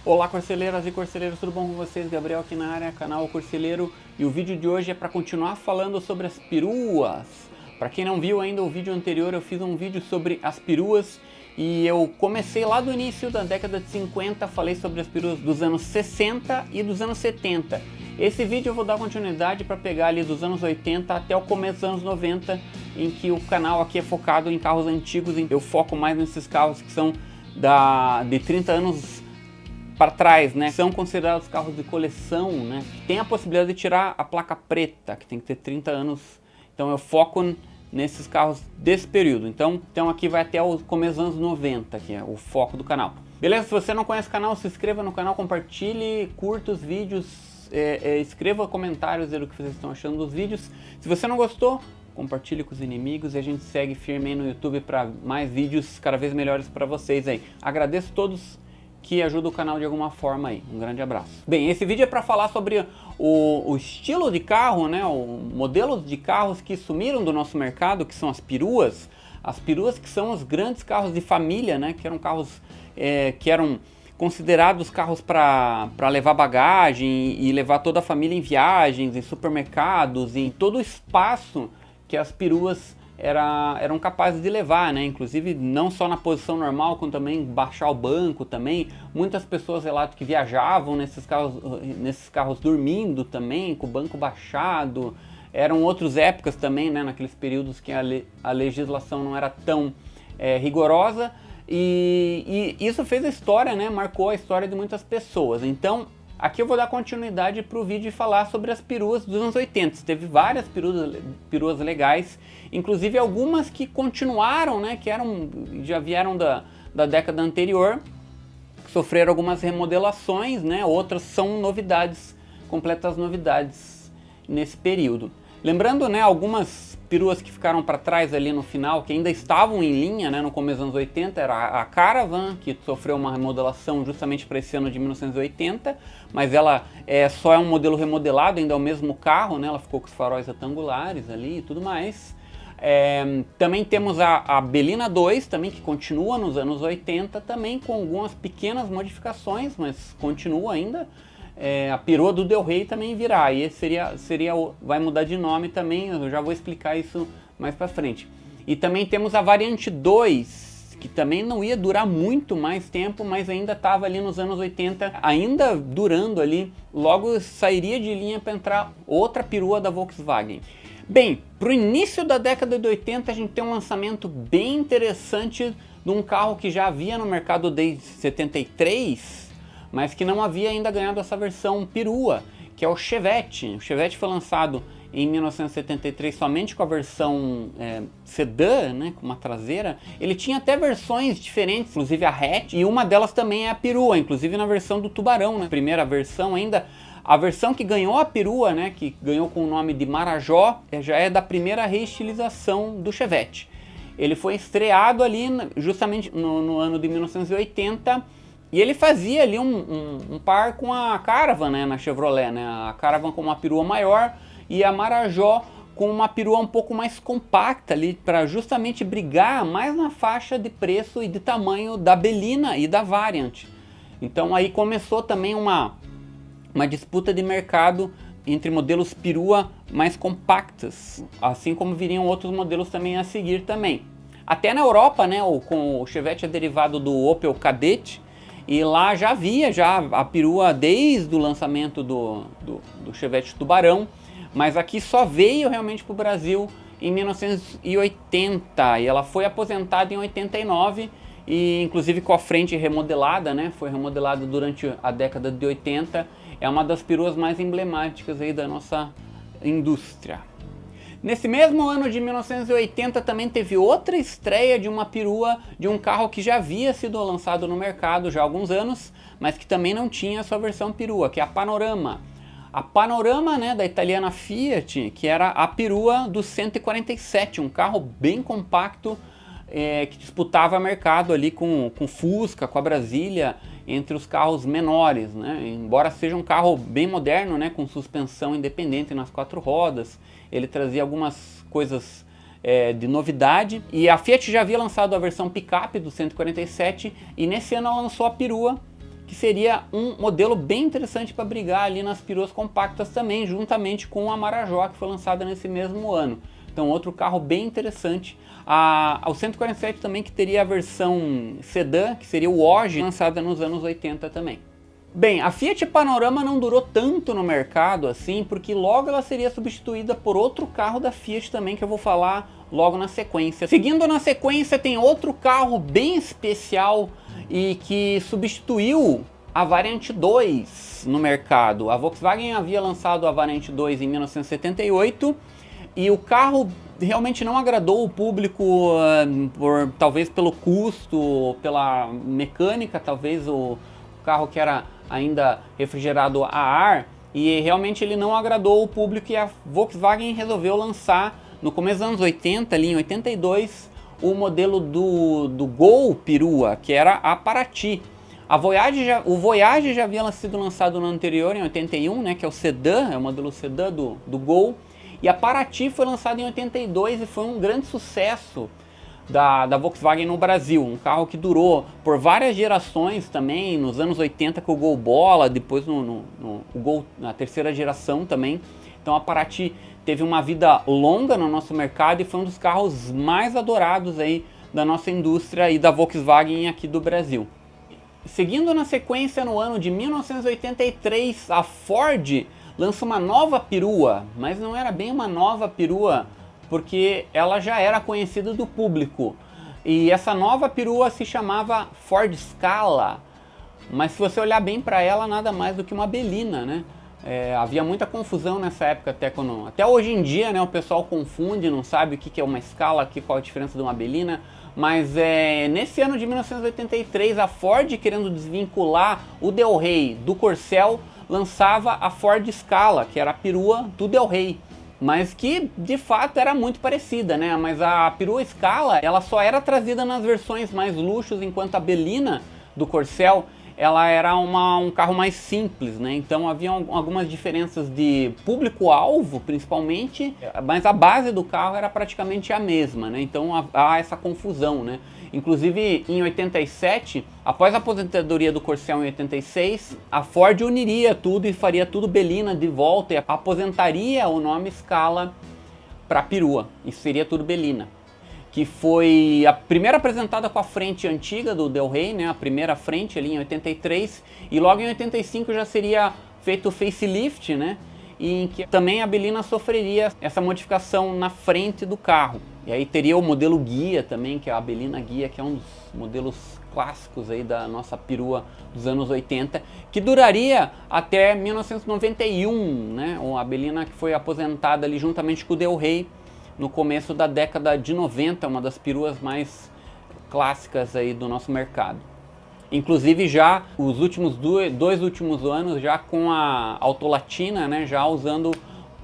Olá, corceleiras e corceleiros, tudo bom com vocês? Gabriel aqui na área, canal Corceleiro, e o vídeo de hoje é para continuar falando sobre as peruas. Para quem não viu ainda o vídeo anterior, eu fiz um vídeo sobre as peruas e eu comecei lá do início da década de 50, falei sobre as peruas dos anos 60 e dos anos 70. Esse vídeo eu vou dar continuidade para pegar ali dos anos 80 até o começo dos anos 90, em que o canal aqui é focado em carros antigos, eu foco mais nesses carros que são de 30 anos para trás, né? São considerados carros de coleção, né? Tem a possibilidade de tirar a placa preta, que tem que ter 30 anos. Então eu foco nesses carros desse período. Então aqui vai até o começo dos anos 90, que é o foco do canal. Beleza? Se você não conhece o canal, se inscreva no canal, compartilhe, curta os vídeos, escreva comentários do que vocês estão achando dos vídeos. Se você não gostou, compartilhe com os inimigos e a gente segue firme aí no YouTube para mais vídeos cada vez melhores para vocês aí. Agradeço a todos que ajuda o canal de alguma forma aí. Um grande abraço. Bem, esse vídeo é para falar sobre o estilo de carro, né? O modelo de carros que sumiram do nosso mercado, que são as peruas. As peruas que são os grandes carros de família, né? Que eram carros que eram considerados carros para levar bagagem e levar toda a família em viagens, em supermercados, em todo o espaço que as peruas eram capazes de levar, né? Inclusive não só na posição normal, como também baixar o banco também. Muitas pessoas relatam que viajavam nesses carros dormindo também, com o banco baixado. Eram outras épocas também, né? Naqueles períodos que a legislação não era tão rigorosa. E isso fez a história, né? Marcou a história de muitas pessoas. Então, aqui eu vou dar continuidade para o vídeo e falar sobre as peruas dos anos 80. Teve várias peruas legais, inclusive algumas que continuaram, né, que já vieram da década anterior, que sofreram algumas remodelações, né, outras são novidades, completas novidades nesse período. Lembrando, né, algumas peruas que ficaram para trás ali no final, que ainda estavam em linha, né, no começo dos anos 80, era a Caravan, que sofreu uma remodelação justamente para esse ano de 1980, mas ela só é um modelo remodelado, ainda é o mesmo carro, né, ela ficou com os faróis retangulares ali e tudo mais. Também temos a Belina 2, também, que continua nos anos 80, também com algumas pequenas modificações, mas continua ainda. A perua do Del Rey também virá, e esse vai mudar de nome também, eu já vou explicar isso mais pra frente. E também temos a variante 2, que também não ia durar muito mais tempo, mas ainda estava ali nos anos 80, ainda durando ali, logo sairia de linha para entrar outra perua da Volkswagen. Bem, pro início da década de 80 a gente tem um lançamento bem interessante de um carro que já havia no mercado desde 73, mas que não havia ainda ganhado essa versão perua, que é o Chevette. O Chevette foi lançado em 1973 somente com a versão sedã, né, com uma traseira. Ele tinha até versões diferentes, inclusive a hatch, e uma delas também é a perua, inclusive na versão do Tubarão, né, primeira versão ainda. A versão que ganhou a perua, né, que ganhou com o nome de Marajó, já é da primeira reestilização do Chevette. Ele foi estreado ali justamente no ano de 1980, e ele fazia ali um par com a Caravan, né, na Chevrolet, né? A Caravan com uma perua maior e a Marajó com uma perua um pouco mais compacta ali, para justamente brigar mais na faixa de preço e de tamanho da Belina e da Variant. Então aí começou também uma disputa de mercado entre modelos perua mais compactas, assim como viriam outros modelos também a seguir também. Até na Europa, né, com o Chevette é derivado do Opel Kadett, e lá já havia a perua desde o lançamento do Chevette Tubarão, mas aqui só veio realmente para o Brasil em 1980, e ela foi aposentada em 89, e inclusive com a frente remodelada, né, foi remodelada durante a década de 80, é uma das peruas mais emblemáticas aí da nossa indústria. Nesse mesmo ano de 1980 também teve outra estreia de uma perua de um carro que já havia sido lançado no mercado já há alguns anos, mas que também não tinha a sua versão perua, que é a Panorama. A Panorama, né, da italiana Fiat, que era a perua do 147, um carro bem compacto, que disputava mercado ali com Fusca, com a Brasília, entre os carros menores, né? Embora seja um carro bem moderno, né, com suspensão independente nas 4 rodas, ele trazia algumas coisas de novidade. E a Fiat já havia lançado a versão picape do 147 e nesse ano ela lançou a perua, que seria um modelo bem interessante para brigar ali nas peruas compactas também, juntamente com a Marajó, que foi lançada nesse mesmo ano. Então outro carro bem interessante. O 147 também, que teria a versão sedã, que seria o Oggi, lançada nos anos 80 também. Bem, a Fiat Panorama não durou tanto no mercado assim, porque logo ela seria substituída por outro carro da Fiat também, que eu vou falar logo na sequência. Seguindo na sequência, tem outro carro bem especial e que substituiu a Variante 2 no mercado. A Volkswagen havia lançado a Variante 2 em 1978 e o carro realmente não agradou o público, talvez pelo custo, pela mecânica, talvez o carro que era ainda refrigerado a ar, e realmente ele não agradou o público, e a Volkswagen resolveu lançar no começo dos anos 80, ali em 82, o modelo do Gol perua, que era a Paraty. O Voyage já havia sido lançado no ano anterior, em 81, né, que é o sedã, é o modelo sedã do Gol, e a Paraty foi lançada em 82 e foi um grande sucesso da Volkswagen no Brasil, um carro que durou por várias gerações também, nos anos 80 com o Gol Bola, depois o Gol na terceira geração também. Então a Paraty teve uma vida longa no nosso mercado e foi um dos carros mais adorados aí da nossa indústria e da Volkswagen aqui do Brasil. Seguindo na sequência, no ano de 1983, a Ford lança uma nova perua, mas não era bem uma nova perua, porque ela já era conhecida do público. E essa nova perua se chamava Ford Scala, mas se você olhar bem para ela, nada mais do que uma Belina, né? Havia muita confusão nessa época, até hoje em dia, né, o pessoal confunde, não sabe o que é uma Scala, qual a diferença de uma Belina, mas nesse ano de 1983, a Ford, querendo desvincular o Del Rey do Corcel, lançava a Ford Scala, que era a perua do Del Rey, mas que de fato era muito parecida, né? Mas a perua Scala, ela só era trazida nas versões mais luxos, enquanto a Belina do Corcel, ela era um carro mais simples, né? Então havia algumas diferenças de público-alvo, principalmente, mas a base do carro era praticamente a mesma, né? Então há essa confusão, né? Inclusive em 87, após a aposentadoria do Corcel em 86, a Ford uniria tudo e faria tudo Belina de volta e aposentaria o nome Scala para perua, e seria tudo Belina, que foi a primeira apresentada com a frente antiga do Del Rey, né, a primeira frente ali em 83, e logo em 85 já seria feito o facelift, né, e em que também a Belina sofreria essa modificação na frente do carro. E aí teria o modelo guia também, que é a Belina Guia, que é um dos modelos clássicos aí da nossa perua dos anos 80, que duraria até 1991, né, a Belina que foi aposentada ali juntamente com o Del Rey, no começo da década de 90, uma das peruas mais clássicas aí do nosso mercado. Inclusive já os últimos dois últimos anos, já com a Autolatina, né, já usando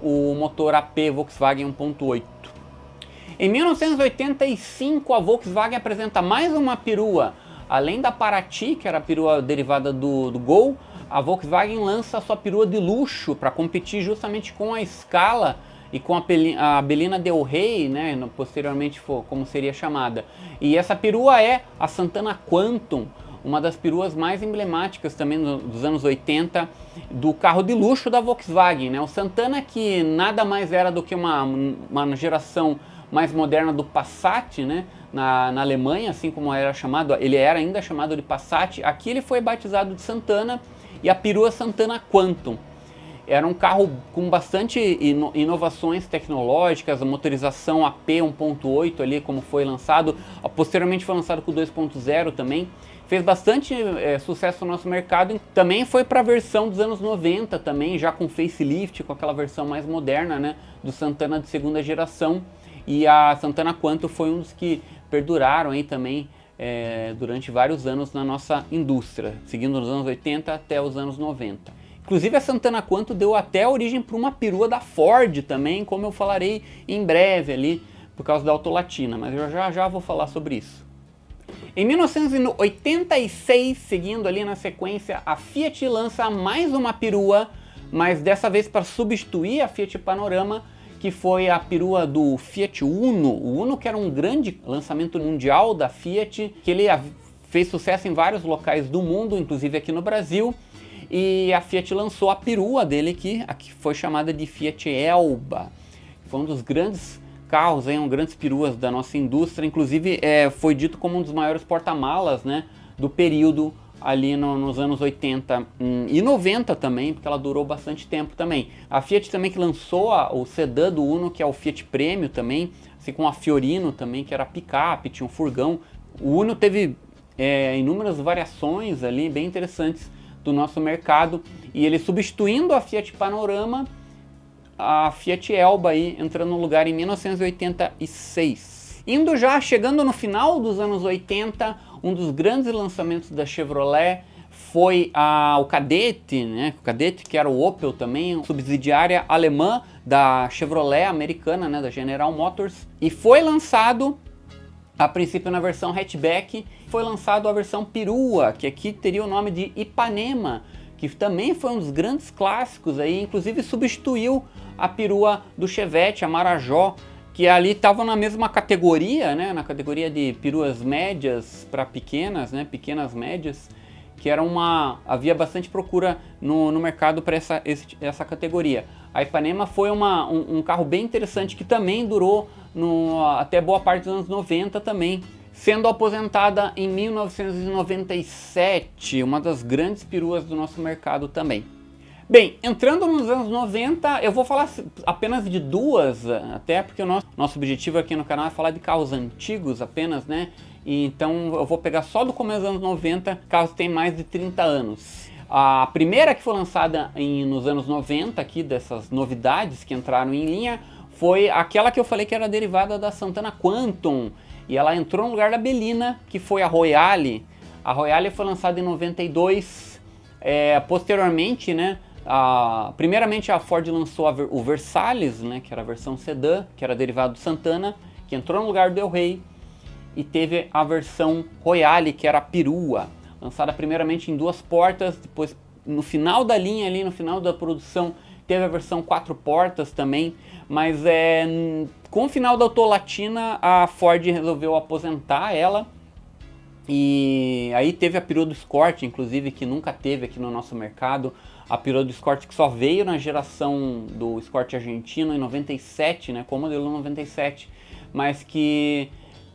o motor AP Volkswagen 1.8. Em 1985, a Volkswagen apresenta mais uma perua. Além da Paraty, que era a perua derivada do Gol, a Volkswagen lança a sua perua de luxo para competir justamente com a Scala e com a Belina Del Rey, né, posteriormente como seria chamada. E essa perua é a Santana Quantum, uma das peruas mais emblemáticas também dos anos 80, do carro de luxo da Volkswagen, né? O Santana, que nada mais era do que uma geração mais moderna do Passat, né, na Alemanha, assim como era chamado, ele era ainda chamado de Passat. Aqui ele foi batizado de Santana, e a perua Santana Quantum. Era um carro com bastante inovações tecnológicas, a motorização AP 1.8 ali, como foi lançado, posteriormente foi lançado com 2.0 também, fez bastante sucesso no nosso mercado. Também foi para a versão dos anos 90 também, já com facelift, com aquela versão mais moderna, né, do Santana de segunda geração, e a Santana Quantum foi um dos que perduraram aí também durante vários anos na nossa indústria, seguindo nos anos 80 até os anos 90. Inclusive a Santana Quantum deu até origem para uma perua da Ford também, como eu falarei em breve ali, por causa da Autolatina, mas eu já vou falar sobre isso. Em 1986, seguindo ali na sequência, a Fiat lança mais uma perua, mas dessa vez para substituir a Fiat Panorama, que foi a perua do Fiat Uno. O Uno, que era um grande lançamento mundial da Fiat, que ele fez sucesso em vários locais do mundo, inclusive aqui no Brasil. E a Fiat lançou a perua dele aqui, a que foi chamada de Fiat Elba. Foi um dos grandes carros, grandes peruas da nossa indústria. Inclusive foi dito como um dos maiores porta-malas, né, do período ali nos anos 80 e 90 também, porque ela durou bastante tempo também. A Fiat também que lançou o sedã do Uno, que é o Fiat Premio também, assim como a Fiorino também, que era picape, tinha um furgão. O Uno teve inúmeras variações ali, bem interessantes do nosso mercado, e ele substituindo a Fiat Panorama, a Fiat Elba aí entrando no lugar em 1986. Chegando no final dos anos 80, um dos grandes lançamentos da Chevrolet foi o Kadett, né? O Kadett, que era o Opel também, subsidiária alemã da Chevrolet americana, né? Da General Motors, e foi lançado a princípio na versão hatchback, foi lançado a versão perua, que aqui teria o nome de Ipanema, que também foi um dos grandes clássicos aí, inclusive substituiu a perua do Chevette, a Marajó, que ali estavam na mesma categoria, né, na categoria de peruas médias para pequenas, né, pequenas médias, que era havia bastante procura no mercado para essa categoria. A Ipanema foi um carro bem interessante que também durou até boa parte dos anos 90 também, sendo aposentada em 1997, uma das grandes peruas do nosso mercado também. Bem, entrando nos anos 90, eu vou falar apenas de duas, até porque o nosso objetivo aqui no canal é falar de carros antigos apenas, né? E então eu vou pegar só do começo dos anos 90, carros que têm mais de 30 anos. A primeira que foi lançada nos anos 90, aqui dessas novidades que entraram em linha, foi aquela que eu falei que era derivada da Santana Quantum, e ela entrou no lugar da Belina, que foi a Royale. A Royale foi lançada em 92, posteriormente, né, primeiramente a Ford lançou o Versalles, né, que era a versão sedã, que era derivado do Santana, que entrou no lugar do Del Rey, e teve a versão Royale, que era a perua, lançada primeiramente em 2 portas, depois no final da linha ali, no final da produção, teve a versão 4 portas também, mas com o final da Autolatina a Ford resolveu aposentar ela, e aí teve a perua do Escort, inclusive, que nunca teve aqui no nosso mercado, a perua do Escort que só veio na geração do Escort argentino em 97, né, com o modelo 97, mas que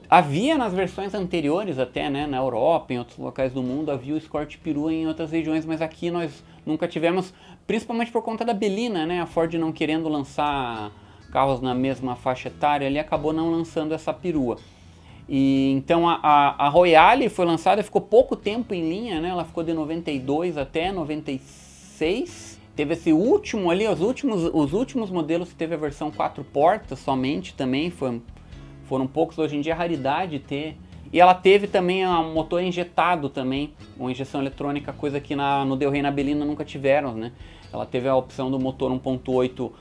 havia nas versões anteriores até, né, na Europa, em outros locais do mundo, havia o Escort perua em outras regiões, mas aqui nós nunca tivemos, principalmente por conta da Belina, né, a Ford não querendo lançar carros na mesma faixa etária, ele acabou não lançando essa perua. E então a Royale foi lançada, ficou pouco tempo em linha, né, ela ficou de 92 até 96, teve esse último ali, os últimos modelos que teve a versão 4 portas somente também, foram poucos, hoje em dia é raridade ter. E ela teve também um motor injetado também, uma injeção eletrônica, coisa que no Del Rey e na Belina nunca tiveram, né? Ela teve a opção do motor 1.8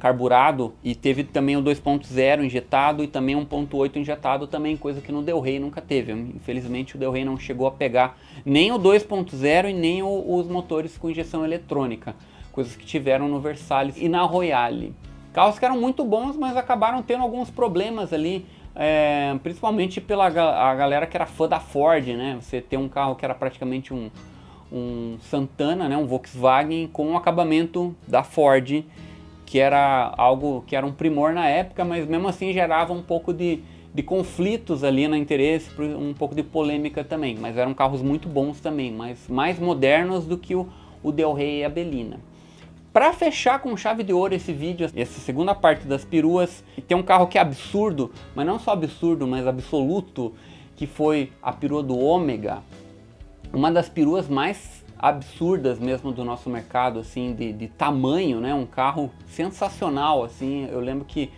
carburado, e teve também o 2.0 injetado e também 1.8 injetado também, coisa que no Del Rey nunca teve. Infelizmente o Del Rey não chegou a pegar nem o 2.0 e nem os motores com injeção eletrônica, coisas que tiveram no Versalles e na Royale. Carros que eram muito bons, mas acabaram tendo alguns problemas ali, principalmente pela a galera que era fã da Ford, né? Você ter um carro que era praticamente um Santana, né? Um Volkswagen com um acabamento da Ford, que era algo que era um primor na época, mas mesmo assim gerava um pouco de conflitos ali no interesse, um pouco de polêmica também, mas eram carros muito bons também, mas mais modernos do que o Del Rey e a Belina. Para fechar com chave de ouro esse vídeo, essa segunda parte das peruas, tem um carro que é absurdo, mas não só absurdo, mas absoluto, que foi a perua do Ômega. Uma das peruas mais absurdas mesmo do nosso mercado, assim, de tamanho, né? Um carro sensacional, assim. Eu lembro que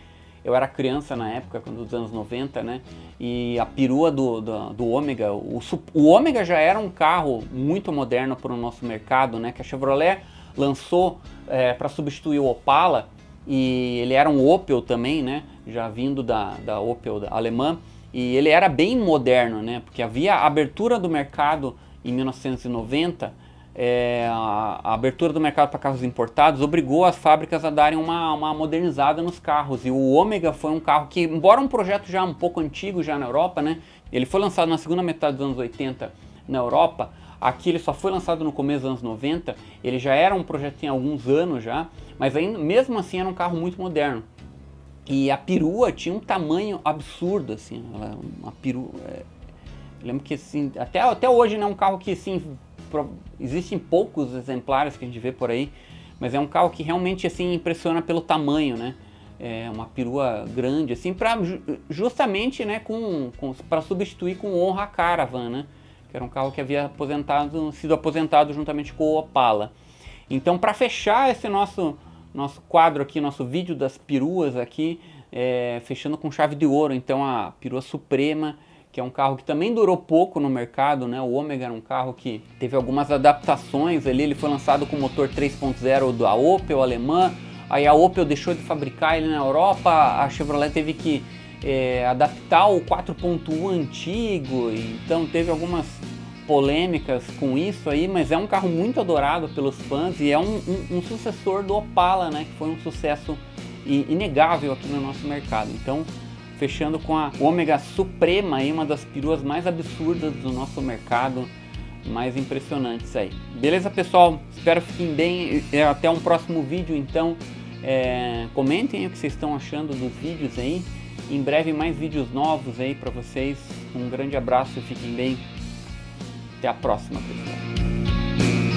eu era criança na época, dos anos 90, né? E a perua do Ômega, o Ômega já era um carro muito moderno para o nosso mercado, né? Que a Chevrolet lançou para substituir o Opala, e ele era um Opel também, né, já vindo da Opel alemã, e ele era bem moderno, né, porque havia a abertura do mercado em 1990, a abertura do mercado para carros importados obrigou as fábricas a darem uma modernizada nos carros, e o Ômega foi um carro que, embora um projeto já um pouco antigo já na Europa, né, Ele foi lançado na segunda metade dos anos 80 na Europa. Aqui ele só foi lançado no começo dos anos 90. Ele já era um projeto tem alguns anos já, mas ainda, mesmo assim era um carro muito moderno. E a perua tinha um tamanho absurdo, assim, uma perua. Eu lembro que assim, até hoje não é um carro que assim, existem poucos exemplares que a gente vê por aí, mas é um carro que realmente assim impressiona pelo tamanho, né? É uma perua grande, assim, justamente, né, para substituir com o Honda Caravan, né? Que era um carro que havia sido aposentado juntamente com o Opala. Então, para fechar esse nosso quadro aqui, nosso vídeo das peruas aqui, fechando com chave de ouro, então a perua Suprema, que é um carro que também durou pouco no mercado, né? O Omega era um carro que teve algumas adaptações ali, ele foi lançado com motor 3.0 da Opel alemã, aí a Opel deixou de fabricar ele na Europa, a Chevrolet teve que adaptar o 4.1 antigo, então teve algumas polêmicas com isso aí, mas é um carro muito adorado pelos fãs e é um sucessor do Opala, né, que foi um sucesso inegável aqui no nosso mercado. Então, fechando com a Omega Suprema, aí, uma das peruas mais absurdas do nosso mercado, mais impressionantes aí. Beleza, pessoal? Espero que fiquem bem. Até um próximo vídeo, então. Comentem o que vocês estão achando dos vídeos aí. Em breve mais vídeos novos aí para vocês. Um grande abraço e fiquem bem. Até a próxima, pessoal.